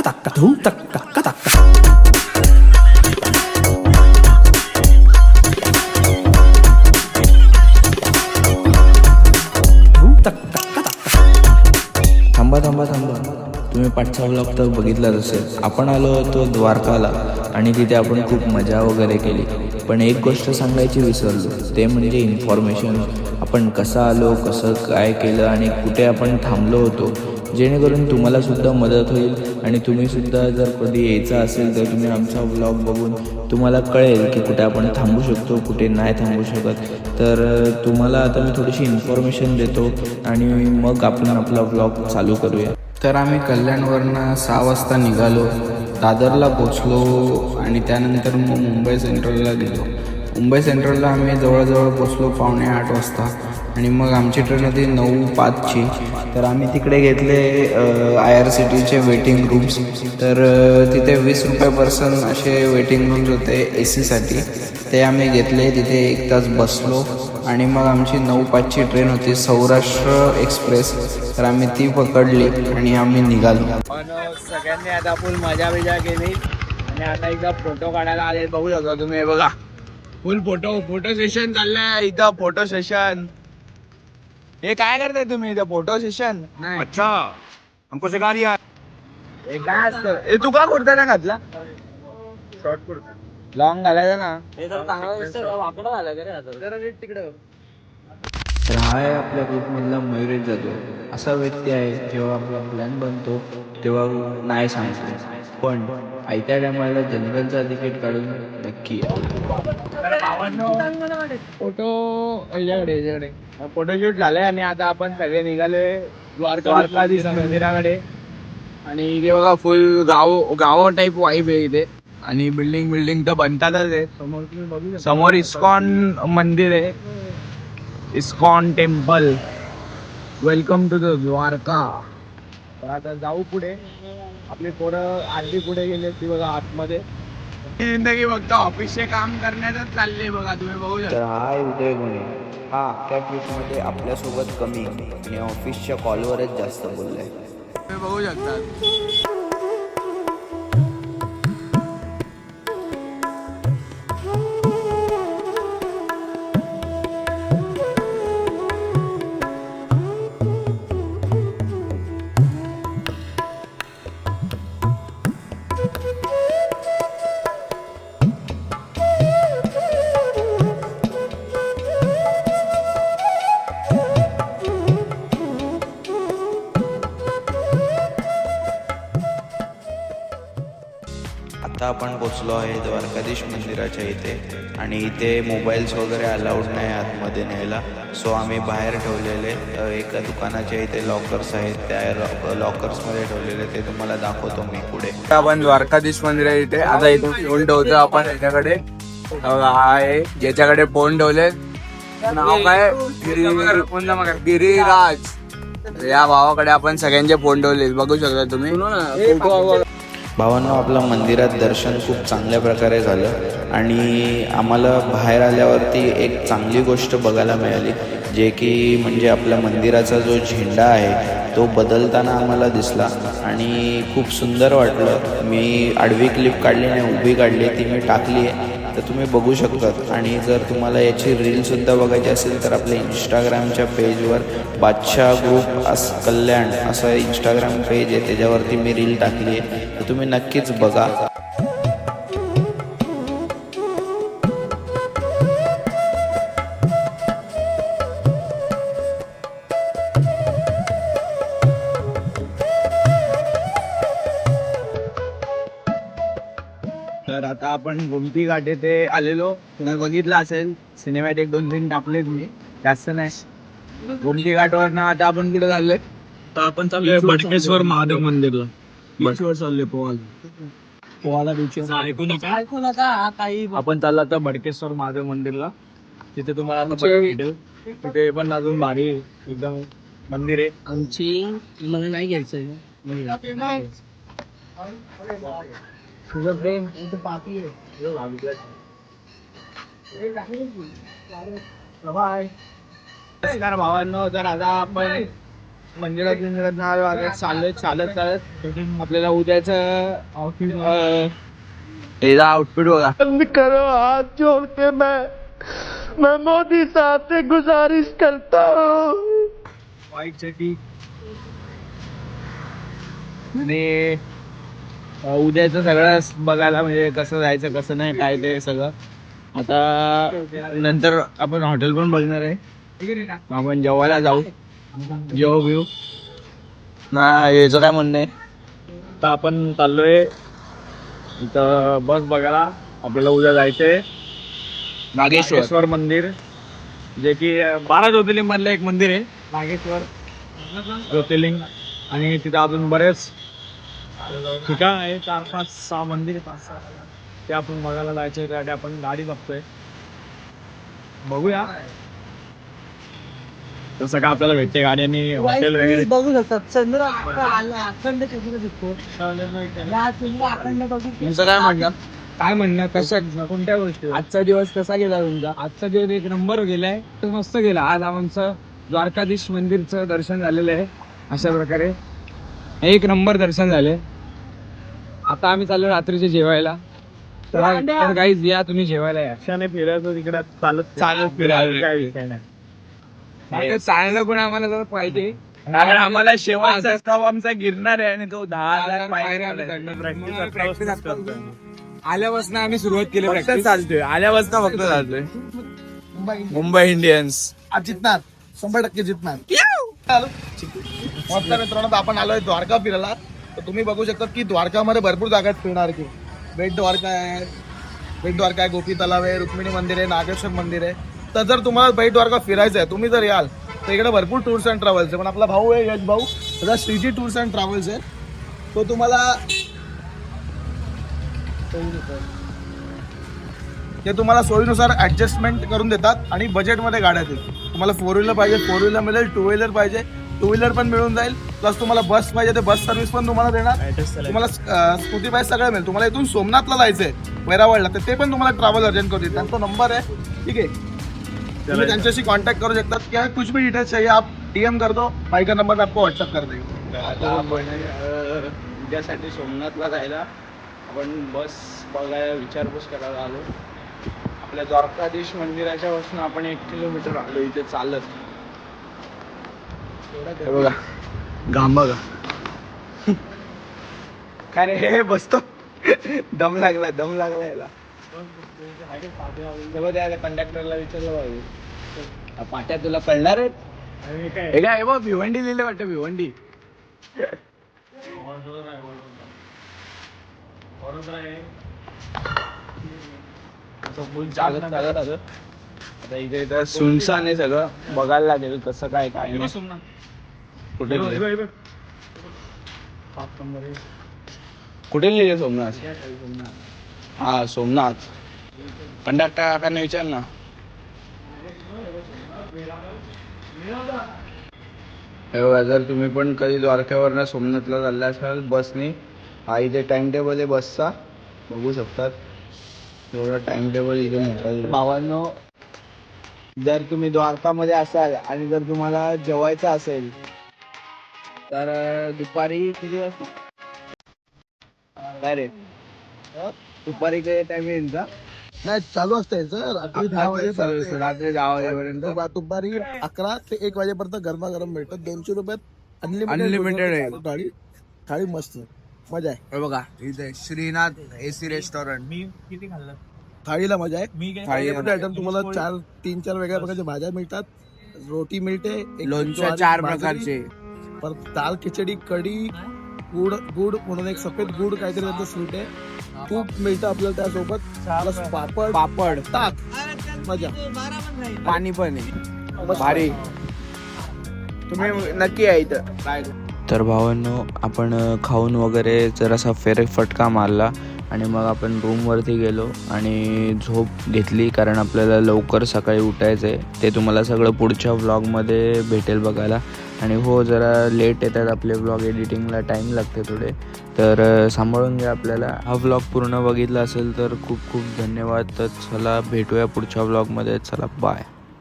kataka धूम तक्का kataka धूम तक्का kataka. थांबा थांबा थांबा, तुम्ही पाठचा व्लॉग तर बघितलाच असेल. आपण आलो होतो द्वारकाला आणि तिथे आपण खूप मजा वगैरे केली. पण एक गोष्ट सांगायची विसरलो, ते म्हणजे इन्फॉर्मेशन. आपण कसं आलो, कसं काय केलं आणि कुठे आपण थांबलो होतो, जेणेकरून तुम्हाला सुद्धा मदत होईल. आणि तुम्हीसुद्धा जर कधी यायचं असेल तर तुम्ही आमचा व्लॉग बघून तुम्हाला कळेल की कुठे आपण थांबू शकतो, कुठे नाही थांबू शकत. तर तुम्हाला आता मी थोडीशी इन्फॉर्मेशन देतो आणि मग आपण आपला व्लॉग चालू करूया. तर आम्ही कल्याणवरनं 6 वाजता निघालो, दादरला पोचलो आणि त्यानंतर मग मुंबई सेंट्रलला गेलो. मुंबई सेंट्रलला आम्ही जवळजवळ पोचलो 7:45 वाजता आणि मग आमची ट्रेन होती 9:05ची. तर आम्ही तिकडे घेतले IRCTCचे वेटिंग रूम्स. तर तिथे 20 रुपये पर्सन असे वेटिंग रूम्स होते AC साठी. ते आम्ही घेतले, तिथे 1 तास बसलो आणि मग आमची 9:05ची ट्रेन होती सौराष्ट्र एक्सप्रेस. तर आम्ही ती पकडली आणि आम्ही निघालो. सगळ्यांनी आता फुल मजा बिजा केली आणि आता एकदा फोटो काढायला आले. बघू शकता तुम्ही, हे बघा फुल फोटो सेशन चाललंय इथं. फोटो सेशन हे काय करताय तुम्ही इथं? Photo session? अच्छा, हमको सिखा दिया. हे काय असतं? हे तू का कुर्ता नाही घातला? शॉर्ट कुर्ता लॉंग घालायचा ना. हे तर चांगला वाकडा झाला जरा नीट तिकडं. तर हा आहे आपल्या ग्रुपमधला मयुरेश जाधव. असा व्यक्ती आहे, जेव्हा आपला प्लॅन बनतो तेव्हा नाही सांगतो, पण आयत्या टायमाला जनरलचा तिकीट काढून नक्की फोटो याच्याकडे फोटोशूट झालंय आणि आता आपण सगळे निघाले द्वारकाधीश मंदिराकडे. आणि इथे बघा फुल गाव टाईप वाईब आहे इथे. आणि बिल्डिंग तर बनतातच आहे. समोर इस्कॉन मंदिर आहे, ISKCON temple. Welcome to the Dwarka. आता जाऊ पुढे. आपली पोरं आधी पुढे गेले ती बघा आतमध्ये. जिंदगी फक्त ऑफिसचे काम करण्यातच चालले बघा, तुम्ही बघू शकता. तर हा आहे उदय गुणे. हा अख्ख्या ट्रिपमध्ये आपल्यासोबत कमी आणि ऑफिसच्या कॉलवरच जास्त बोललाय. तुम्ही बघू शकता. आता आपण पोचलो आहे द्वारकाधीश मंदिराच्या इथे आणि इथे मोबाईल्स वगैरे अलाउड नाही आतमध्ये न्यायला. सो आम्ही बाहेर ठेवलेले एका दुकानाच्या इथे लॉकर्स आहेत, त्या लॉकर्समध्ये ठेवलेले. ते तुम्हाला दाखवतो मी पुढे. आपण द्वारकाधीश मंदिर आहे इथे. आता इथून फोन ठेवतो आपण याच्याकडे. हा आहे ज्याच्याकडे फोन ठेवले, नाव काय? गिरिराज. या भावाकडे आपण सगळ्यांचे फोन ठेवले, बघू शकता तुम्ही. भावांनो, आपलं मंदिरात दर्शन खूप चांगल्या प्रकारे झालं आणि आम्हाला बाहेर आल्यावरती एक चांगली गोष्ट बघायला मिळाली, जे की म्हणजे आपल्या मंदिराचा जो झेंडा आहे तो बदलताना आम्हाला दिसला आणि खूप सुंदर वाटलं. मी आडवी क्लिप काढली नाही, उभी काढली, ती मी टाकली आहे, तर तुम्ही बघू शकतात. आणि जर तुम्हाला याची रीलसुद्धा बघायची असेल तर आपल्या इंस्टाग्रामच्या पेजवर बादशाह ग्रुप कल्याण असं इंस्टाग्राम पेज आहे, त्याच्यावरती मी रील टाकली आहे, तर तुम्ही नक्कीच बघा. तर आता आपण गोमती घाट येथे आलेलो. तुम्ही बघितलं असेल सिनेमॅटिक 2-3 टाकले तुम्ही, जास्त नाही. गोमती घाटवर ना आता आपण कुठे चाललोय? तर आपण चाललोय भडकेश्वर महादेव मंदिरला. बीचवर चाललोय पोहायला बीचवर. ऐकून आता काही आपण चाललो आता भडकेश्वर महादेव मंदिरला. तिथे तुम्हाला आता भेटेल. तिथे पण अजून भारी एकदम मंदिर आहे. आमची मला नाही घ्यायचं तुझं प्रेम पाठी बाय. नमस्कार भावांनो. तर आता आपण मंदिरात चालत आपल्याला उद्याचं आउटफिट बघा. करो हाथ जोड़ के मैं मोदी साहब से गुजारिश करता हूँ. व्हाईट चटी आणि उद्याचं सगळं बघायला म्हणजे कसं जायचं कसं नाही काय ते सगळं. आता नंतर आपण हॉटेल पण बघणार आहे. आपण जेवायला जाऊ घेऊ ना. याचं काय म्हणणं आहे. तर आपण चाललोय इथं बस बघायला. आपल्याला उद्या जायचंय नागेश्वर मंदिर, जे की 12 ज्योतिर्लिंग मधलं एक मंदिर आहे नागेश्वर ज्योतिर्लिंग. आणि तिथं अजून बरेच ठिकाण आहे, 4-5-6 मंदिर 5-6 ते आपण बघायला जायचे. त्यासाठी आपण गाडी बघतोय. बघूया तसं का आपल्याला भेटते गाडी आणि हॉटेल वगैरे बघू शकतात. तुमचं काय म्हणणं कसं कोणत्या गोष्टी. आजचा दिवस कसा गेला तुमचा. आजचा दिवस एक नंबर गेलाय. मस्त गेला. आज आमचं द्वारकाधीश मंदिरचं दर्शन झालेलं आहे. अशा प्रकारे एक नंबर दर्शन झाले. आता आम्ही चाललो रात्रीचे जेवायला. तर काही या तुम्ही जेवायला या. अशाने फिरायचं तिकडे चालत फिरायला काय विषय नाही. चालणं पण आम्हाला जर पाहिजे, कारण आम्हाला शेवटचा स्टॉप आमचा गिरणार आहे आणि तो 10,000 पायऱ्या आल्यापासून आम्ही सुरुवात केली. प्रॅक्टिस चालतोय आल्यापासून फक्त चालतोय. मुंबई इंडियन्स आज जितणार 100% जितणार. मस्त मित्रांनो, आपण आलोय द्वारका फिरायला. तर तुम्ही बघू शकता की द्वारकामध्ये भरपूर जागा आहेत फिरणार की. बेट द्वारका आहे, गोपी तलाव आहे, रुक्मिणी मंदिर आहे, नागेश्वर मंदिर आहे. तर जर तुम्हाला बेट द्वारका फिरायचं आहे, तुम्ही जर याल तर इकडे भरपूर टूर्स अँड ट्रॅव्हल्स आहे. पण आपला भाऊ आहे यश भाऊ, त्याचा श्रीजी टूर्स अँड ट्रॅव्हल्स आहे. तो तुम्हाला सोयीनुसार ऍडजस्टमेंट करून देतात आणि बजेटमध्ये गाड्या देतात. तुम्हाला 4 व्हीलर पाहिजे 4 व्हीलर मिळेल, 2 व्हीलर पाहिजे 2 व्हीलर पण मिळून जाईल. प्लस तुम्हाला बस पाहिजे ते बस सर्व्हिस पण तुम्हाला देणार. तुम्हाला स्कूटी पाहिजे सगळं मिळेल. तुम्हाला इथून सोमनाथला जायचंय वैरावळला, तर ते पण तुम्हाला ट्रॅव्हल अर्जंट करू देतात. त्यांचा नंबर आहे, ठीक आहे. तुम्ही त्यांच्याशी कॉन्टॅक्ट करू शकता. क्या कुछ भी डिटेल्स चाहिए आप DM कर दो, भाई का नंबर आपको व्हाट्सअप कर देंगे. उद्यासाठी सोमनाथला जायला आपण बस बघायला विचारपूस करायला आलो. आपल्या द्वारकाधीश मंदिराच्या पासून आपण 1 किलोमीटर आलो इथे चालत. हे बघा घाम बघा. काय रे हे बसतो. दम लागला याला. त्या कंडक्टरला विचारलं पाहिजे, पाट्या तुला कळणार आहेत. हे काय बघ भिवंडी लिहिले वाटतं. भिवंडी चालत आता इथे सुनसान आहे सगळं. बघायला लागेल कसं काय काय. कुठे लिहिले सोमनाथ. हा सोमनाथ. कंडक्टर काकांना विचार ना. जर तुम्ही पण कधी द्वारकावरनं सोमनाथला चालला असाल बसने, हा इथे टाइम टेबल आहे बसचा, बघू शकतात. एवढा टाइम टेबल इथे मोठा. भावांनो, जर तुम्ही द्वारकामध्ये असाल आणि जर तुम्हाला जेवायचं असेल तर दुपारी किती वाजता काय रे दुपारी काय टाइम येईल का. नाही चालू असतं याचं रात्री 10 वाजेपर्यंत. रात्री 10 वाजेपर्यंत. दुपारी 11 ते 1 वाजेपर्यंत गरमागरम भेटतात. 200 रुपयात अनलिमिटेड आहे. थाळी मस्त मजा आहे. बघा इथे श्रीनाथ AC रेस्टॉरंट. मी किती खाल्लं. थाळीला मजा आहे. आयटम तुम्हाला 3-4 वेगळ्या प्रकारच्या भाज्या मिळतात. रोटी मिळते, लोणचं 4 प्रकारचे, परत दाल खिचडी, कढी, गुड म्हणून एक सफेद गुड काहीतरी त्यांचं स्वीट आहे. तूप मिळतं आपल्याला त्यासोबत. प्लस पापड ताक मजा. पाणी पण आहे भारी. तुम्ही नक्की या इथं. तर भावांनो, आपण खाऊन वगैरे जरासा फेरफटका मारला आणि मग आपण रूमवरती गेलो आणि झोप घेतली, कारण आपल्याला लवकर सकाळी उठायचं आहे. ते तुम्हाला सगळं पुढच्या व्लॉगमध्ये भेटेल बघायला. आणि हो, जरा लेट येतात आपले व्लॉग एडिटिंगला, टाईम लागते थोडे, तर सांभाळून घ्या आपल्याला. हा व्लॉग पूर्ण बघितला असेल तर खूप खूप धन्यवाद. तर चला भेटूया पुढच्या व्लॉगमध्ये. चला बाय.